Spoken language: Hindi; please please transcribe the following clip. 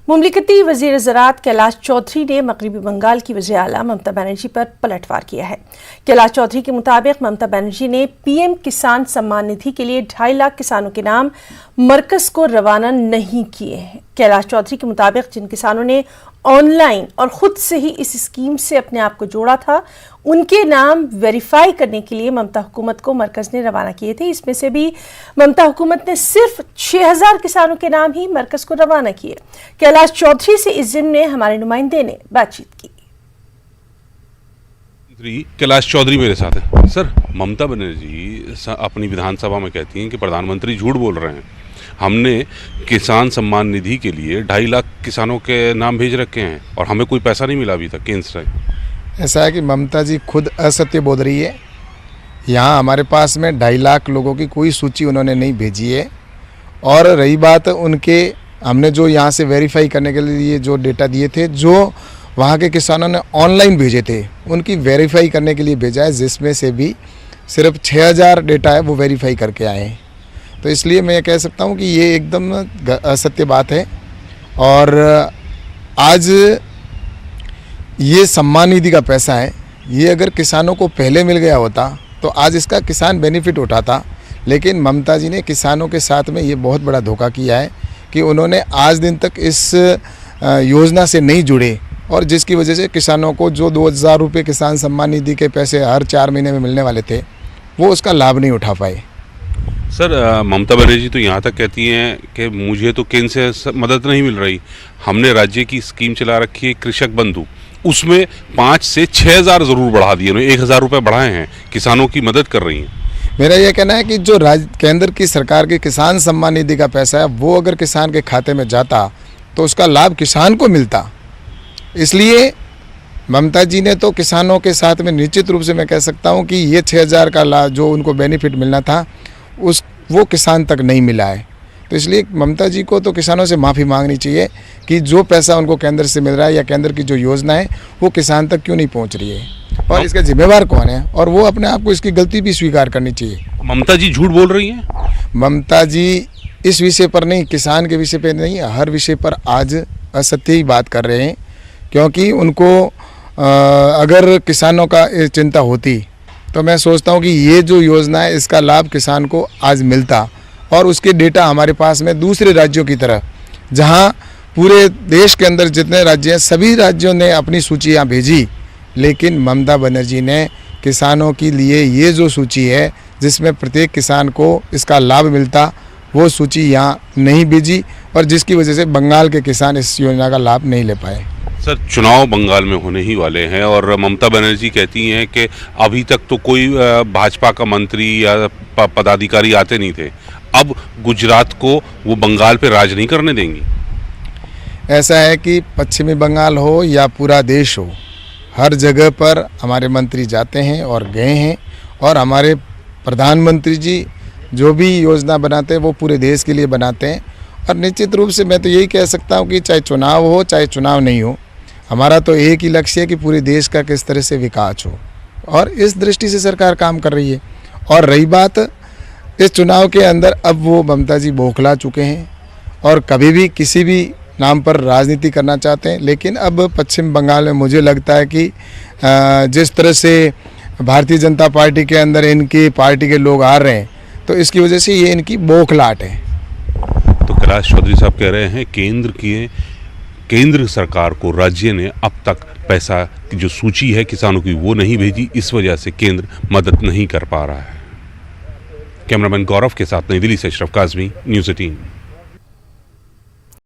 मुमलिकती वज़ीर ज़राअत कैलाश चौधरी ने मगरबी बंगाल की वज़ीर आला ममता बनर्जी पर पलटवार किया है। कैलाश चौधरी के मुताबिक ममता बनर्जी ने पीएम किसान सम्मान निधि के लिए 2.5 लाख किसानों के नाम मरकज़ को रवाना नहीं किए हैं। कैलाश चौधरी के मुताबिक जिन किसानों ने ऑनलाइन और खुद से ही इस स्कीम से अपने आप को जोड़ा था, उनके नाम वेरीफाई करने के लिए ममता हुकूमत को मरकज़ ने रवाना किए थे। इसमें से भी ममता हुकूमत ने सिर्फ 6000 किसानों के नाम ही मरकज़ को रवाना किए। कैलाश चौधरी से इस ज़िम्न में हमारे नुमाइंदे ने बातचीत की। कैलाश चौधरी मेरे साथ है। सर, ममता बनर्जी अपनी विधानसभा में कहती हैं कि प्रधानमंत्री झूठ बोल रहे हैं। हमने किसान सम्मान निधि के लिए 2.5 लाख किसानों के नाम भेज रखे हैं और हमें कोई पैसा नहीं मिला अभी तक केंद्र से। ऐसा है कि ममता जी खुद असत्य बोल रही है। यहाँ हमारे पास में 2.5 लाख लोगों की कोई सूची उन्होंने नहीं भेजी है। और रही बात उनके, हमने जो यहाँ से वेरीफाई करने के लिए जो डेटा दिए थे, जो वहाँ के किसानों ने ऑनलाइन भेजे थे, उनकी वेरीफाई करने के लिए भेजा है, जिसमें से भी सिर्फ 6000 डेटा है वो वेरीफाई करके आए हैं। तो इसलिए मैं कह सकता हूँ कि ये एकदम असत्य बात है। और आज ये सम्मान निधि का पैसा है, ये अगर किसानों को पहले मिल गया होता तो आज इसका किसान बेनिफिट उठाता। लेकिन ममता जी ने किसानों के साथ में ये बहुत बड़ा धोखा किया है कि उन्होंने आज दिन तक इस योजना से नहीं जुड़े, और जिसकी वजह से किसानों को जो 2000 रुपये किसान सम्मान निधि के पैसे हर 4 महीने में मिलने वाले थे, वो उसका लाभ नहीं उठा पाए। सर, ममता बनर्जी तो यहाँ तक कहती हैं कि मुझे तो केंद्र से मदद नहीं मिल रही। हमने राज्य की स्कीम चला रखी है कृषक बंधु, उसमें 5 से 6000 ज़रूर बढ़ा दिए, 1000 रुपये बढ़ाए हैं, किसानों की मदद कर रही हैं। मेरा यह कहना है कि जो केंद्र की सरकार की किसान सम्मान निधि का पैसा है, वो अगर किसान के खाते में जाता तो उसका लाभ किसान को मिलता। इसलिए ममता जी ने तो किसानों के साथ में निश्चित रूप से मैं कह सकता हूँ कि ये 6000 का लाभ जो उनको बेनिफिट मिलना था, वो किसान तक नहीं मिला है। तो इसलिए ममता जी को तो किसानों से माफ़ी मांगनी चाहिए कि जो पैसा उनको केंद्र से मिल रहा है या केंद्र की जो योजना है वो किसान तक क्यों नहीं पहुंच रही है, और इसका जिम्मेवार कौन है, और वो अपने आप को इसकी गलती भी स्वीकार करनी चाहिए। ममता जी झूठ बोल रही हैं? ममता जी इस विषय पर नहीं, किसान के विषय पर नहीं, हर विषय पर आज असत्य ही बात कर रहे हैं। क्योंकि उनको अगर किसानों का चिंता होती तो मैं सोचता हूँ कि ये जो योजना है इसका लाभ किसान को आज मिलता, और उसके डेटा हमारे पास में दूसरे राज्यों की तरह, जहाँ पूरे देश के अंदर जितने राज्य हैं सभी राज्यों ने अपनी सूचियाँ भेजी, लेकिन ममता बनर्जी ने किसानों के लिए ये जो सूची है जिसमें प्रत्येक किसान को इसका लाभ मिलता, वो सूची यहाँ नहीं भेजी, और जिसकी वजह से बंगाल के किसान इस योजना का लाभ नहीं ले पाए। सर, चुनाव बंगाल में होने ही वाले हैं और ममता बनर्जी कहती हैं कि अभी तक तो कोई भाजपा का मंत्री या पदाधिकारी आते नहीं थे, अब गुजरात को वो बंगाल पे राज नहीं करने देंगी। ऐसा है कि पश्चिमी बंगाल हो या पूरा देश हो, हर जगह पर हमारे मंत्री जाते हैं और गए हैं, और हमारे प्रधानमंत्री जी जो भी योजना बनाते हैं वो पूरे देश के लिए बनाते हैं। और निश्चित रूप से मैं तो यही कह सकता हूँ कि चाहे चुनाव हो चाहे चुनाव नहीं हो, हमारा तो एक ही लक्ष्य है कि पूरे देश का किस तरह से विकास हो, और इस दृष्टि से सरकार काम कर रही है। और रही बात इस चुनाव के अंदर, अब वो ममता जी बौखला चुके हैं और कभी भी किसी भी नाम पर राजनीति करना चाहते हैं। लेकिन अब पश्चिम बंगाल में मुझे लगता है कि जिस तरह से भारतीय जनता पार्टी के अंदर इनकी पार्टी के लोग आ रहे हैं, तो इसकी वजह से ये इनकी बौखलाहट है। तो कैलाश चौधरी साहब कह रहे हैं केंद्र सरकार को राज्य ने अब तक पैसा की जो सूची है किसानों की वो नहीं भेजी, इस वजह से केंद्र मदद नहीं कर पा रहा है। कैमरामैन गौरव के साथ नई दिल्ली से अशरफ काज़मी, न्यूज़ 18।